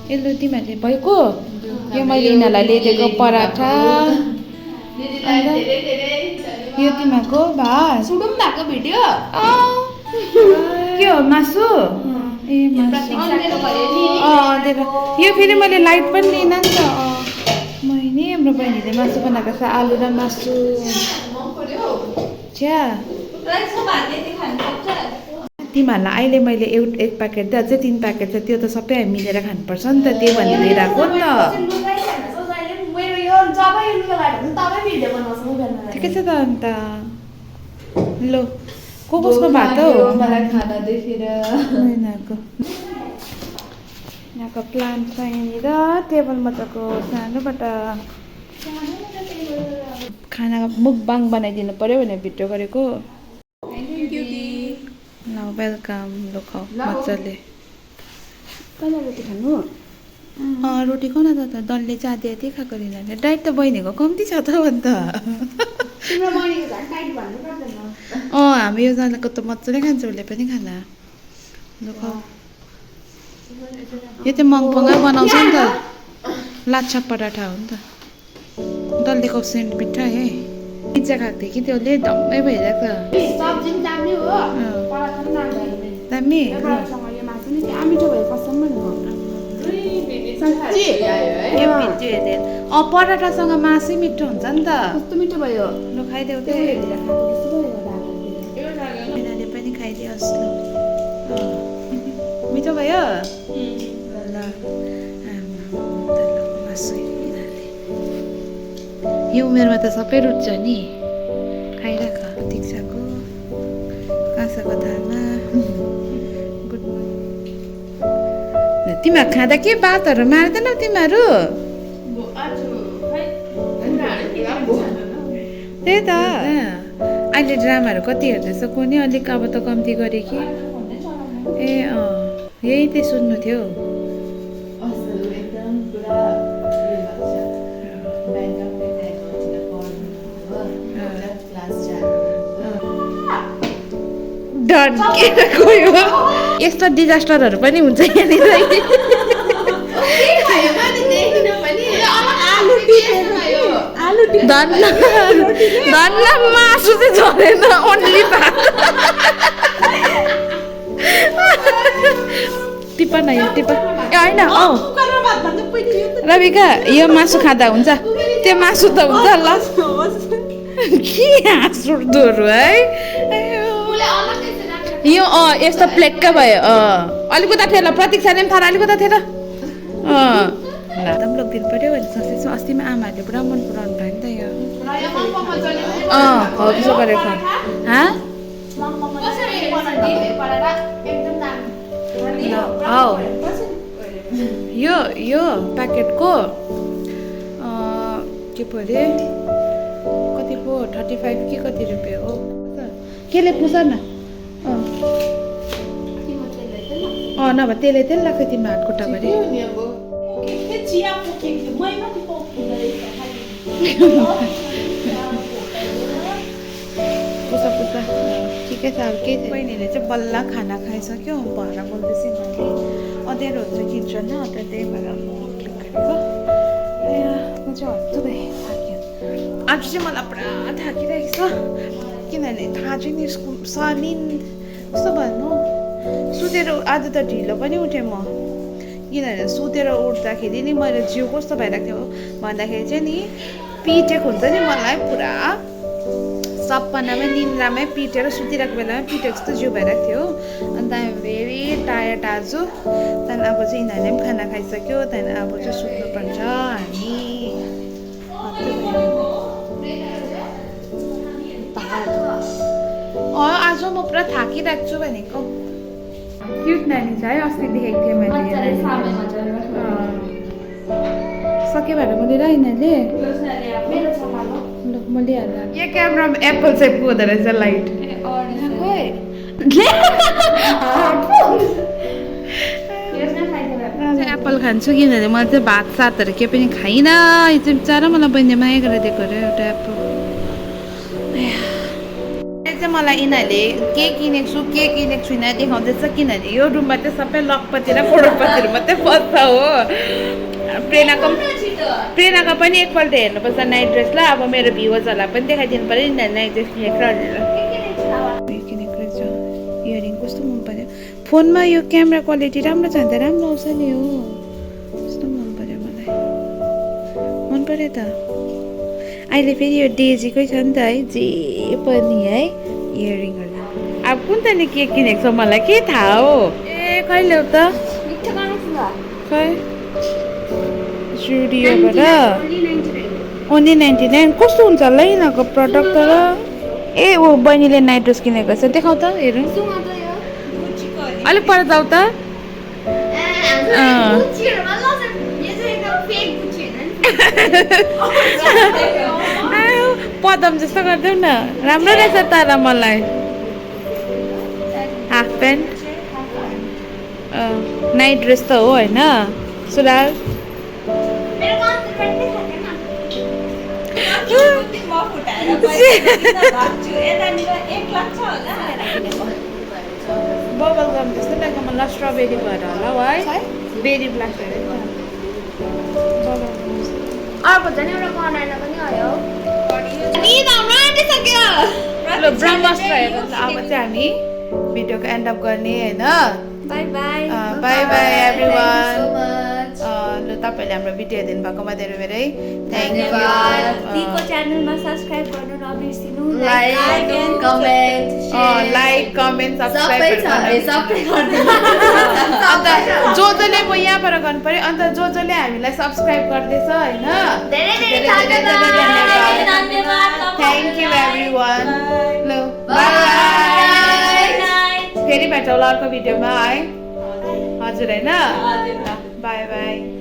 यसो तिमीहरूले भएको यो मैले यिनीहरूलाई ल्याइदिएको पराठा यो तिमीहरूको भात सुडौँ भएको भिडियो के हो मासु ए मासु यो फेरि मैले लाइट पनि लिएन नि त मैले हाम्रो बहिनीले मासु बनाएको छ आलु र मासु छ्या तिमीहरूलाई अहिले मैले एक प्याकेट दिएँ अझै 3 प्याकेट छ त्यो त सबै हामी मिलेर खानुपर्छ नि त त्यही भनेर लिएर आएको नि त ठिकै छ त अन्त लो कसको भात हौ मलाई खाना देखेर यहाँको प्लान्ट छ यहाँनिर टेबल मजाको सानोबाट खाना मुकबाङ बनाइदिनु पर्यो भनेर भिडियो गरेको ल वेलकम लो खाऊ मजाले कहिले रोटी खानु रोटी खाउ न त डल्ले चाहिँ आधी आधी खाएको यिनीहरूले डाइट त बहिनीको कम्ती छ त अन्त हामी योजनाको त मजाले खान्छ उसले पनि खाना ल खाऊ यो चाहिँ मङपङै बनाउँछ नि त लाछा पराठा हो नि त डल्लेको सेन्ट मिठा है पिज्जा खाएको थिएँ कि त्यसले डम्मै भइरहेको दामी पराठासँग मासु मिठो हुन्छ नि त कस्तो मिठो भयो लु खाइदेऊ यिनीहरूले पनि खाइदियोस् मिठो भयो ल मासु यो उमेरमा त सबै रुच्छ नि खाइराख दीक्षाको काँसाको दालमा गुड मर्निङ तिमीहरू खाँदा के बातहरू मार्दैनौ तिमीहरू त्यही त अहिले ड्रामाहरू कति हेर्दैछ कोनी अलिक अब त कम्ती गरे कि ए यही त सुन्नु थियो डर गयो यस्तो डिजास्टरहरू पनि हुन्छ यहाँनिर धन्न मासु चाहिँ झरेन ओन्ली भात टिप्पा न यो टिप्पा ए होइन रविका यो मासु खाँदा हुन्छ त्यो मासु त हुन्छ ल के हाँस उठ्दोहरू है यो यस्तो प्लेटका भयो अलिक उता थियो ल प्रतीक्षाले पनि थाहा अलिक उता थियो र एकदम लगिदिनु पऱ्यो भने सोच्दैछु अस्तिमा आमाहरूले पुरा मन पराउनु भयो नि त यो हो त्यसो गरेर यो प्याकेटको के पो अरे कति पो 35 कि कति रुपियाँ हो केले पुछ न नभए त्यसले तेल लाग्छ तिम्रो हात खुट्टाभरि पुसा पुसा ठिकै छ अब केही बहिनीले चाहिँ बल्ल खाना खाइसक्यो भएर बोल्दैछ यिनीहरूले अँध्यारो हुन्छ किन्छ नि अन्त त्यही भएर क्लिक गरेको म चाहिँ हत्तु भएँ थाक्यो आज चाहिँ मलाई पुरा थाकिरहेको छ किनभने थाहा चाहिँ नि सनिन कस्तो भन्नु सुतेर आज त ढिलो पनि उठेँ म किनभने सुतेर उठ्दाखेरि नि मैले जिउ कस्तो भइरहेको थियो भन्दाखेरि चाहिँ नि पिटेको हुन्छ नि मलाई पुरा सपनामै निन्द्रामै पिटेर सुतिरहेको बेलामा पिटेको जस्तो जिउ भइरहेको थियो अन्त आइम भेरी टायर्ड आज त्यहाँदेखि अब चाहिँ यिनीहरूले पनि खाना खाइसक्यो त्यहाँदेखि अब चाहिँ सुत्नुपर्छ हामी आज म पुरा थाकिरहेको छु भनेको क्युट नानी छ है अस्ति देखेको थिएँ मैले सक्यो भनेर मैले र यिनीहरूले म लिइहाल्नु यहाँ क्यामेरामा एप्पल सेपको हुँदो रहेछ लाइट एप्पल खान्छु किनभने मैले चाहिँ भात सातहरू केही पनि खाइनँ यो चाहिँ बिचरा मलाई बहिनीले माया गरेर दिएको अरे एउटा एप्पल चाहिँ मलाई यिनीहरूले के किनेको छु के किनेको छुइनँ देखाउँदैछ किनभने यो रुममा चाहिँ सबै लखपति र करोडपतिहरू मात्रै बस्छ हो प्रेरणाको पनि एकपल्ट हेर्नुपर्छ नाइट ड्रेस ल अब मेरो भ्युवर्सहरूलाई पनि देखाइदिनु पऱ्यो नि नाइट ड्रेस किनेको भनेर किनेको रहेछ इयरिङ कस्तो मन पर्यो फोनमा यो क्यामेरा क्वालिटी राम्रो छ भने त राम्रो आउँछ नि हो कस्तो मन पर्यो मलाई मन पर्यो त अहिले फेरि यो डेजीकै छ नि त है जे पनि है इयरिङहरू अब कुन त नि के किनेको छ मलाई के थाहा हो ए कहिले हो त खै जुडियोबाट ओन्ली 99 कस्तो हुन्छ होला यिनीहरूको प्रडक्ट तर ए ऊ बहिनीले नाइट ड्रेस किनेको छ देखाउ त हेरौँ अलिक पर जाऊ त पदम जस्तो गरिदेऊ न राम्रो रहेछ तर मलाई हाफ प्यान्ट नाइट ड्रेस त हो होइन सुरुवाल बबल गम जस्तो लाग्यो मलाई स्ट्रबेरी भएर होला हौ है बेरी ब्लास्ट अर्को झन् एउटा कर्नरमा पनि आयो ल ब्रह्मास्त्र हेर्नु अब चाहिँ हामी भिडियोको एन्ड अप गर्ने होइन by by by by everyone ल तपाईँहरूले हाम्रो भिडियो हेरिदिनु भएकोमा धेरै धेरै थ्याङ्क यू दिको च्यानलमा सब्स्क्राइब गर्नु नबिर्सिनु like comment like comment subscribe अन्त जो जसले म यहाँबाट गर्नु पर्यो अन्त जो जसले हामीलाई सब्स्क्राइब गर्दैछ होइन थ्याङ्क यू एभ्रिवान ल बाई फेरि भेटौँ अर्को भिडियोमा है हजुर होइन बाई बाई